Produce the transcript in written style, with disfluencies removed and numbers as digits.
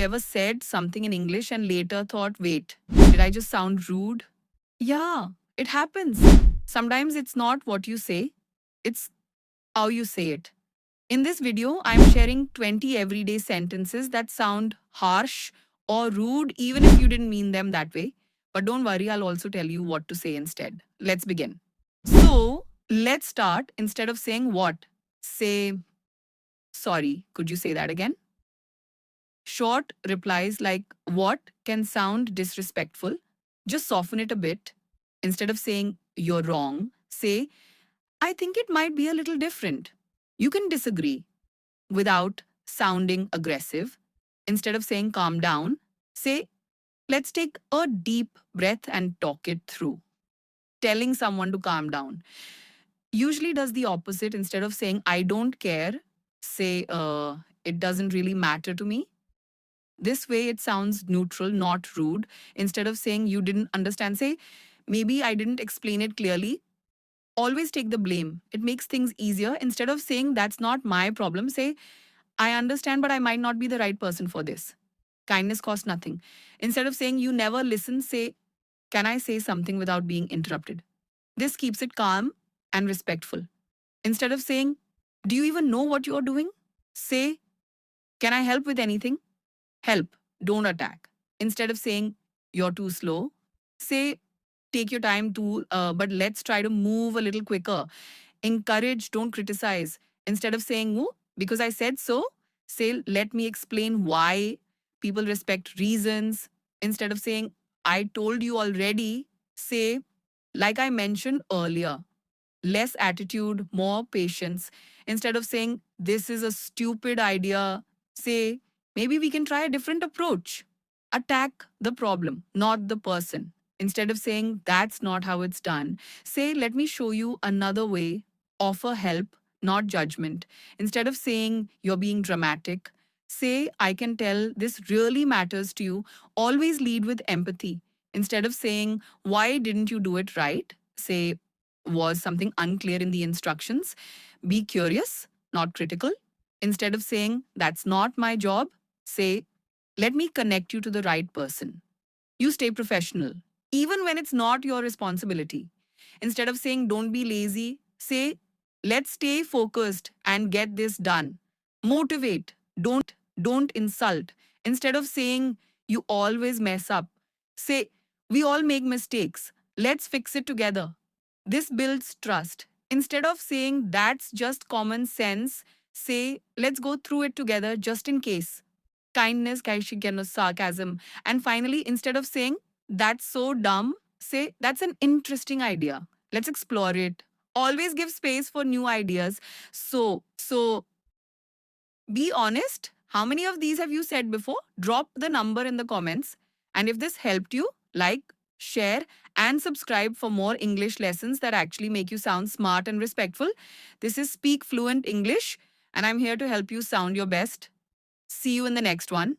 you ever said something in English and later thought, wait, did I just sound rude? Yeah, it happens. Sometimes it's not what you say, it's how you say it. In this video, I'm sharing 20 everyday sentences that sound harsh or rude even if you didn't mean them that way. But don't worry, I'll also tell you what to say instead. Let's begin. So, let's start. Instead of saying what, say, sorry, could you say that again? Short replies like what can sound disrespectful. Just soften it a bit. Instead of saying you're wrong, say, I think it might be a little different. You can disagree without sounding aggressive. Instead of saying calm down, say, let's take a deep breath and talk it through. Telling someone to calm down usually does the opposite. Instead of saying, I don't care, say, it doesn't really matter to me. This way, it sounds neutral, not rude. Instead of saying you didn't understand, say, maybe I didn't explain it clearly. Always take the blame. It makes things easier. Instead of saying that's not my problem, say, I understand, but I might not be the right person for this. Kindness costs nothing. Instead of saying you never listen, say, can I say something without being interrupted? This keeps it calm and respectful. Instead of saying, do you even know what you're doing? Say, can I help with anything? Help, don't attack. Instead of saying, you're too slow, say, take your time too, but let's try to move a little quicker. Encourage, don't criticize. Instead of saying, oh, because I said so, say, let me explain why. People respect reasons. Instead of saying, I told you already, say, like I mentioned earlier. Less attitude, more patience. Instead of saying, this is a stupid idea, say, maybe we can try a different approach. Attack the problem, not the person. Instead of saying, that's not how it's done, say, let me show you another way. Offer help, not judgment. Instead of saying, you're being dramatic, say, I can tell this really matters to you. Always lead with empathy. Instead of saying, why didn't you do it right? Say, was something unclear in the instructions? Be curious, not critical. Instead of saying, that's not my job, say, let me connect you to the right person. You stay professional, even when it's not your responsibility. Instead of saying, don't be lazy, say, let's stay focused and get this done. Motivate, don't insult. Instead of saying, you always mess up, say, we all make mistakes. Let's fix it together. This builds trust. Instead of saying, that's just common sense, say, let's go through it together just in case. Kindness, sarcasm. And finally, instead of saying, that's so dumb, say, that's an interesting idea. Let's explore it. Always give space for new ideas. So be honest. How many of these have you said before? Drop the number in the comments. And if this helped you, like, share, and subscribe for more English lessons that actually make you sound smart and respectful. This is Speak Fluent English, and I'm here to help you sound your best. See you in the next one.